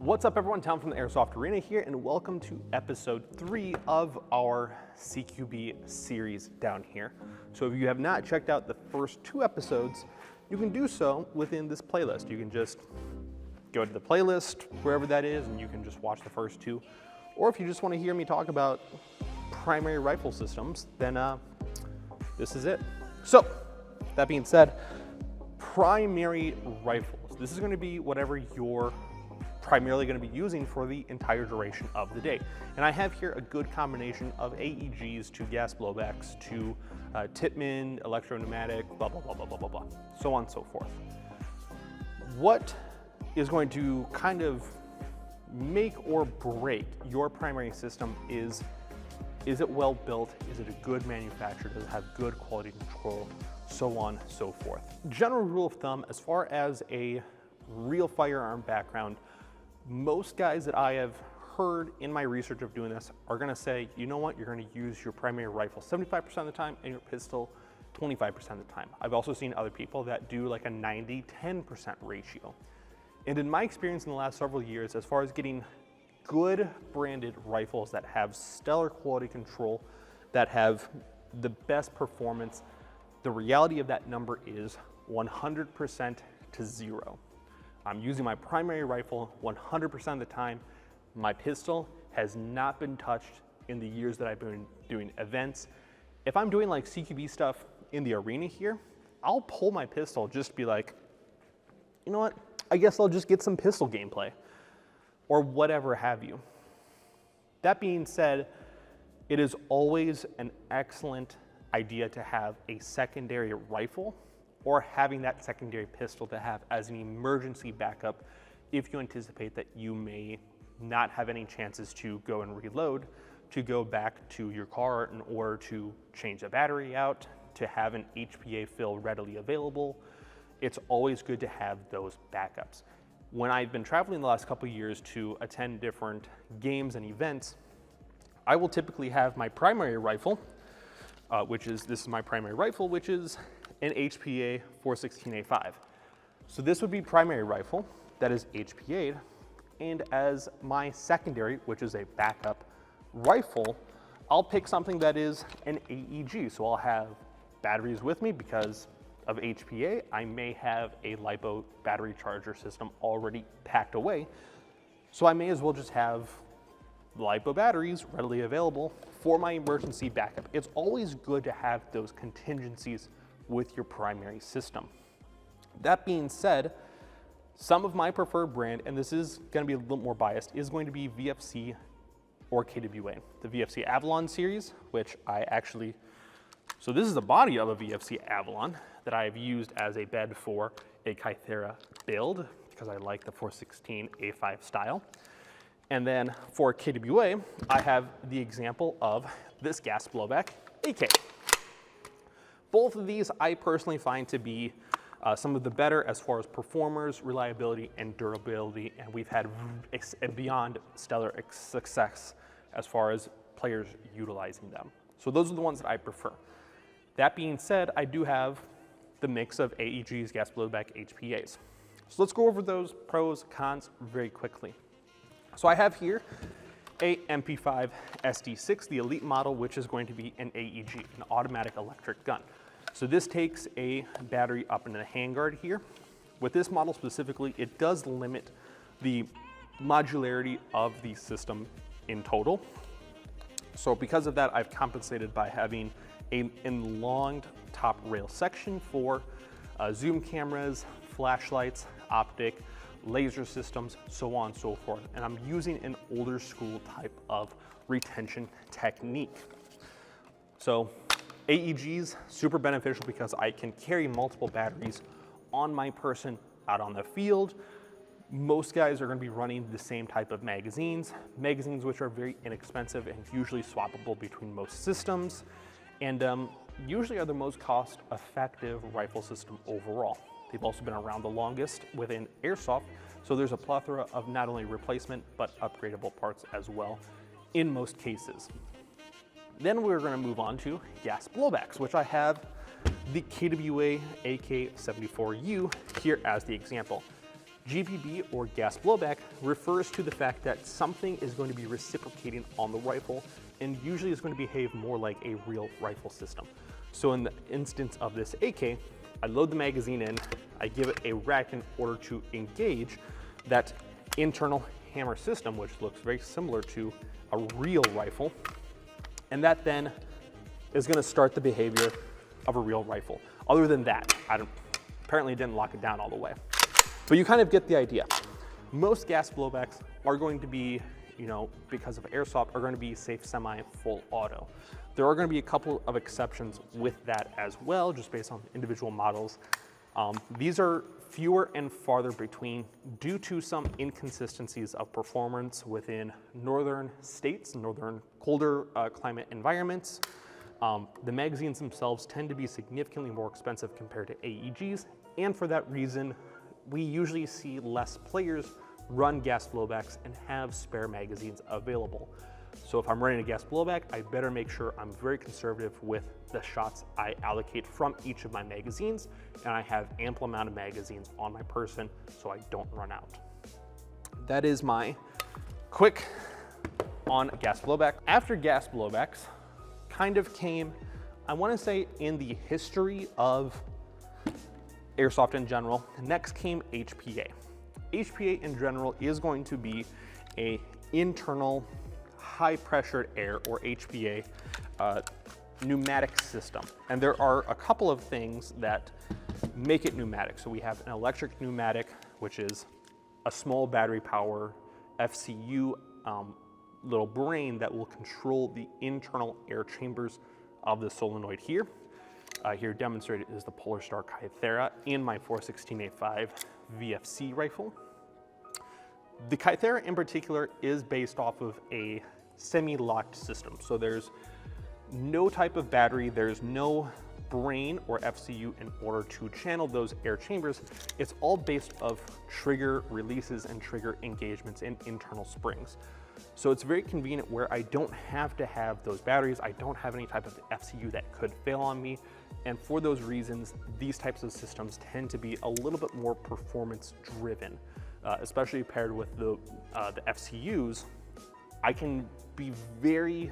What's up everyone, Tom from the Airsoft Arena here, and welcome to episode 3 of our CQB series down here. So if you have not checked out the first 2 episodes, you can do so within this playlist. You can just go to the playlist, wherever that is, and you can just watch the first 2. Or if you just want to hear me talk about primary rifle systems, then this is it. So, that being said, primary rifles. This is going to be whatever you're primarily going to be using for the entire duration of the day. And I have here a good combination of AEGs to gas blowbacks to Tippmann, electro-pneumatic, blah, blah, blah, blah, blah, blah, blah, so on and so forth. What is going to kind of make or break your primary system is it well built? Is it a good manufacturer? Does it have good quality control? So on, so forth. General rule of thumb, as far as a real firearm background, most guys that I have heard in my research of doing this are gonna say, you know what, you're gonna use your primary rifle 75% of the time and your pistol 25% of the time. I've also seen other people that do like a 90-10% ratio. And in my experience in the last several years, as far as getting good branded rifles that have stellar quality control, that have the best performance, the reality of that number is 100% to 0. I'm using my primary rifle 100% of the time. My pistol has not been touched in the years that I've been doing events. If I'm doing like CQB stuff in the arena here, I'll pull my pistol just to be like, you know what? I guess I'll just get some pistol gameplay or whatever have you. That being said, it is always an excellent idea to have a secondary rifle or having that secondary pistol to have as an emergency backup if you anticipate that you may not have any chances to go and reload, to go back to your car in order to change the battery out, to have an HPA fill readily available. It's always good to have those backups. When I've been traveling the last couple of years to attend different games and events, I will typically have my primary rifle, this is my primary rifle, which is an HPA 416A5. So this would be primary rifle that is HPA'd, and as my secondary, which is a backup rifle, I'll pick something that is an AEG. So I'll have batteries with me because of HPA. I may have a LiPo battery charger system already packed away. So I may as well just have LiPo batteries readily available for my emergency backup. It's always good to have those contingencies with your primary system. That being said, some of my preferred brand, and this is going to be a little more biased, is going to be VFC or KWA. The VFC Avalon series, which so this is the body of a VFC Avalon that I have used as a bed for a Kythera build because I like the 416A5 style. And then for KWA, I have the example of this gas blowback AK. Both of these I personally find to be some of the better as far as performers, reliability, and durability, and we've had beyond stellar success as far as players utilizing them. So those are the ones that I prefer. That being said, I do have the mix of AEGs, gas blowback, HPAs. So let's go over those pros, cons very quickly. So I have here a MP5 SD6, the Elite model, which is going to be an AEG, an automatic electric gun. So this takes a battery up into the handguard here. With this model specifically, it does limit the modularity of the system in total. So because of that, I've compensated by having an enlonged top rail section for zoom cameras, flashlights, optic, laser systems, so on and so forth. And I'm using an older school type of retention technique. So AEGs, super beneficial because I can carry multiple batteries on my person out on the field. Most guys are going to be running the same type of magazines which are very inexpensive and usually swappable between most systems, and usually are the most cost-effective rifle system overall. They've also been around the longest within Airsoft, so there's a plethora of not only replacement but upgradable parts as well in most cases. Then we're going to move on to gas blowbacks, which I have the KWA AK-74U here as the example. GPB, or gas blowback, refers to the fact that something is going to be reciprocating on the rifle and usually is going to behave more like a real rifle system. So in the instance of this AK, I load the magazine in, I give it a rack in order to engage that internal hammer system, which looks very similar to a real rifle, and that then is going to start the behavior of a real rifle. Other than that, apparently didn't lock it down all the way. But you kind of get the idea. Most gas blowbacks are going to be, because of Airsoft, are going to be safe semi full auto. There are going to be a couple of exceptions with that as well, just based on individual models. These are fewer and farther between due to some inconsistencies of performance within northern states, northern colder climate environments. The magazines themselves tend to be significantly more expensive compared to AEGs, and for that reason, we usually see less players run gas blowbacks and have spare magazines available. So if I'm running a gas blowback, I better make sure I'm very conservative with the shots I allocate from each of my magazines, and I have ample amount of magazines on my person so I don't run out. That is my quick on gas blowback. After gas blowbacks kind of came, I want to say, in the history of Airsoft in general, next came HPA. HPA in general is going to be a internal high pressured air, or HPA, pneumatic system. And there are a couple of things that make it pneumatic. So we have an electric pneumatic, which is a small battery power FCU little brain that will control the internal air chambers of the solenoid here. Here demonstrated is the Polar Star Kythera in my 416A5 VFC rifle. The Kythera in particular is based off of a semi-locked system. So there's no type of battery, there's no brain or FCU in order to channel those air chambers. It's all based off trigger releases and trigger engagements in internal springs. So it's very convenient where I don't have to have those batteries, I don't have any type of FCU that could fail on me. And for those reasons, these types of systems tend to be a little bit more performance driven, especially paired with the FCUs. I can be very,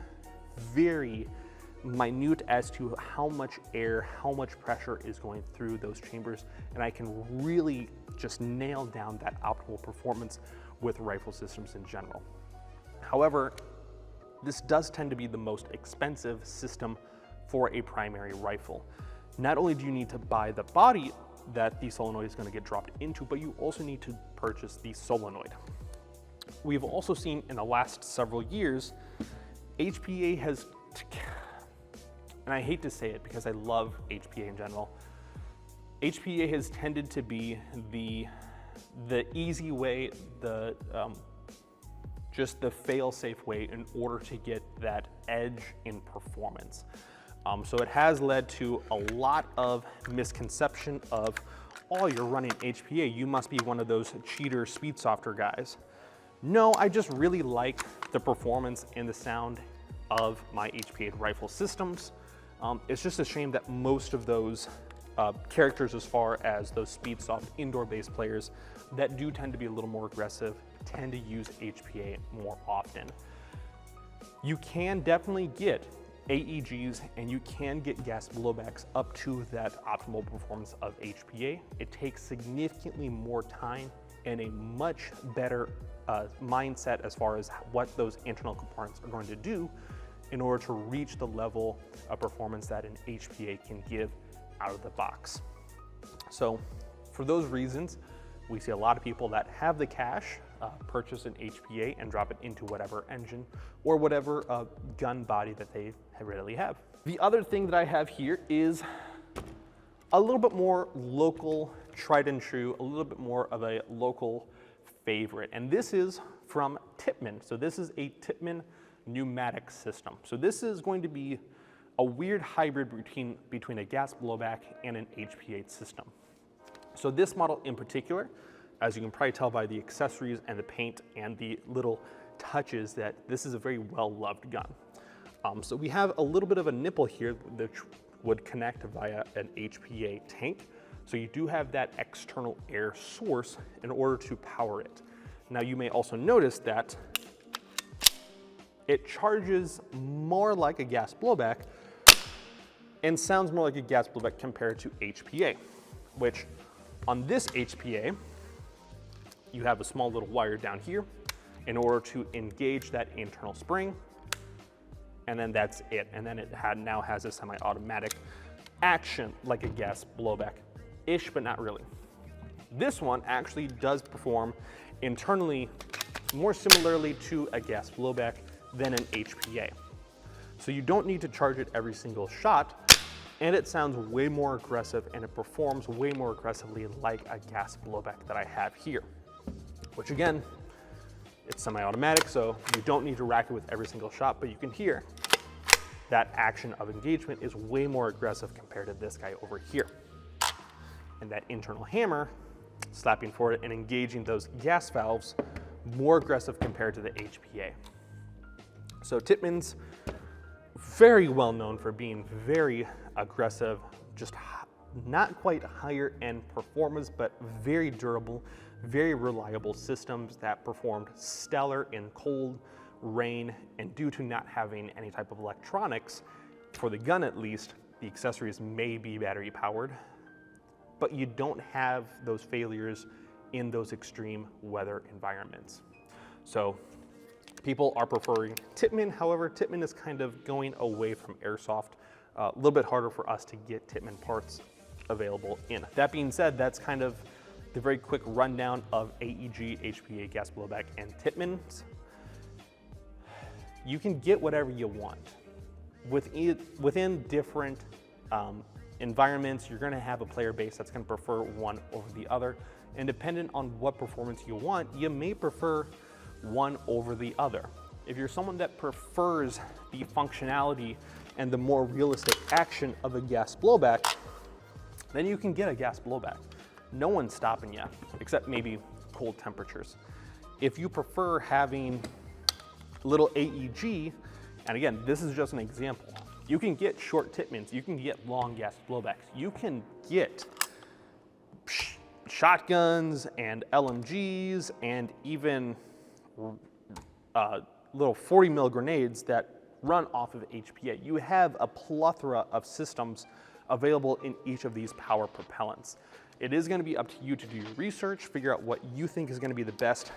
very minute as to how much air, how much pressure is going through those chambers, and I can really just nail down that optimal performance with rifle systems in general. However, this does tend to be the most expensive system for a primary rifle. Not only do you need to buy the body that the solenoid is going to get dropped into, but you also need to purchase the solenoid. We've also seen in the last several years, HPA has, and I hate to say it because I love HPA in general, HPA has tended to be the easy way, just the fail-safe way in order to get that edge in performance. So it has led to a lot of misconception of, oh, you're running HPA, you must be one of those cheater speed softer guys. No, I just really like the performance and the sound of my HPA rifle systems. It's just a shame that most of those characters, as far as those speed soft indoor-based players that do tend to be a little more aggressive, tend to use HPA more often. You can definitely get AEGs and you can get gas blowbacks up to that optimal performance of HPA. It takes significantly more time and a much better mindset as far as what those internal components are going to do in order to reach the level of performance that an HPA can give out of the box. So for those reasons, we see a lot of people that have the cash purchase an HPA and drop it into whatever engine or whatever gun body that they readily have. The other thing that I have here is a little bit more local, tried and true, a little bit more of a local favorite. And this is from Tippmann. So this is a Tippmann pneumatic system. So this is going to be a weird hybrid between a gas blowback and an HPA system. So this model in particular, as you can probably tell by the accessories and the paint and the little touches, that this is a very well-loved gun. So we have a little bit of a nipple here that would connect via an HPA tank. So you do have that external air source in order to power it. Now you may also notice that it charges more like a gas blowback and sounds more like a gas blowback compared to HPA, which on this HPA, you have a small little wire down here in order to engage that internal spring, and then that's it. And then it now has a semi-automatic action like a gas blowback-ish, but not really. This one actually does perform internally more similarly to a gas blowback than an HPA. So you don't need to charge it every single shot, and it sounds way more aggressive and it performs way more aggressively like a gas blowback that I have here, which again, it's semi-automatic, so you don't need to rack it with every single shot, but you can hear that action of engagement is way more aggressive compared to this guy over here. And that internal hammer, slapping forward and engaging those gas valves, more aggressive compared to the HPA. So Tippmann's very well known for being very aggressive, just not quite higher end performance, but very durable, very reliable systems that performed stellar in cold, rain, and due to not having any type of electronics, for the gun at least, the accessories may be battery powered, but you don't have those failures in those extreme weather environments. So people are preferring Tippmann. However, Tippmann is kind of going away from Airsoft. A little bit harder for us to get Tippmann parts available in. That being said, that's kind of the very quick rundown of AEG, HPA, gas blowback, and Tippmann's. You can get whatever you want. Within different environments, you're gonna have a player base that's gonna prefer one over the other. And dependent on what performance you want, you may prefer one over the other. If you're someone that prefers the functionality and the more realistic action of a gas blowback, then you can get a gas blowback. No one's stopping you, except maybe cold temperatures. If you prefer having little AEG, and again, this is just an example, you can get short Tippmanns, you can get long gas blowbacks, you can get shotguns and LMGs and even little 40 mil grenades that run off of HPA. You have a plethora of systems available in each of these power propellants. It is going to be up to you to do your research, figure out what you think is going to be the best.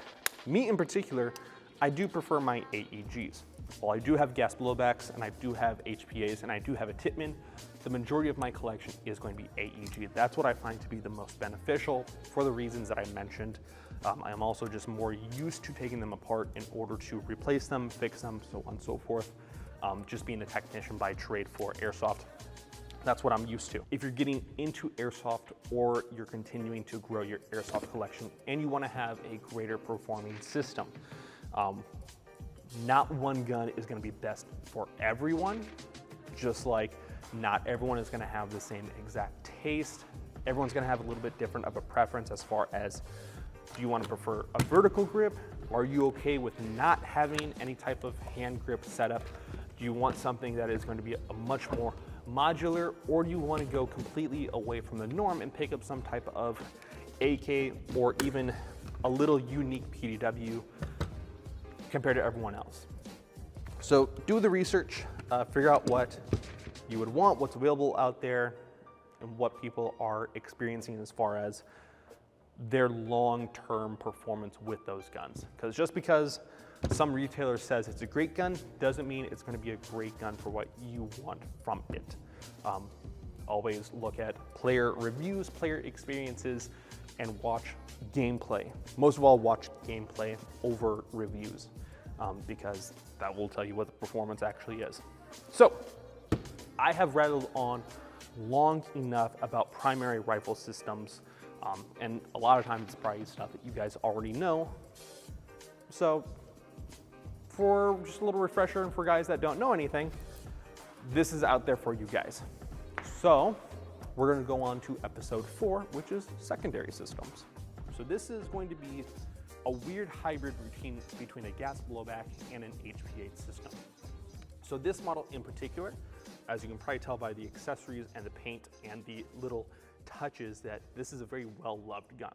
Me in particular, I do prefer my AEGs. While I do have gas blowbacks and I do have HPAs and I do have a Tippmann, the majority of my collection is going to be AEG. That's what I find to be the most beneficial for the reasons that I mentioned. I am also just more used to taking them apart in order to replace them, fix them, so on and so forth. Just being a technician by trade for Airsoft, that's what I'm used to. If you're getting into Airsoft or you're continuing to grow your Airsoft collection and you want to have a greater performing system, not one gun is going to be best for everyone, just like not everyone is going to have the same exact taste. Everyone's going to have a little bit different of a preference as far as, do you want to prefer a vertical grip? Are you okay with not having any type of hand grip setup? Do you want something that is going to be a much more modular, or do you want to go completely away from the norm and pick up some type of AK or even a little unique PDW compared to everyone else? So do the research, figure out what you would want, what's available out there, and what people are experiencing as far as their long-term performance with those guns. Because just because some retailer says it's a great gun doesn't mean it's going to be a great gun for what you want from it. Always look at player reviews, player experiences, and watch gameplay. Most of all, watch gameplay over reviews, because that will tell you what the performance actually is. So I have rattled on long enough about primary rifle systems, and a lot of times it's probably stuff that you guys already know. So for just a little refresher and for guys that don't know anything, this is out there for you guys. So we're going to go on to episode 4, which is secondary systems. So this is going to be a weird hybrid routine between a gas blowback and an HPA system. So this model in particular, as you can probably tell by the accessories and the paint and the little touches that this is a very well-loved gun.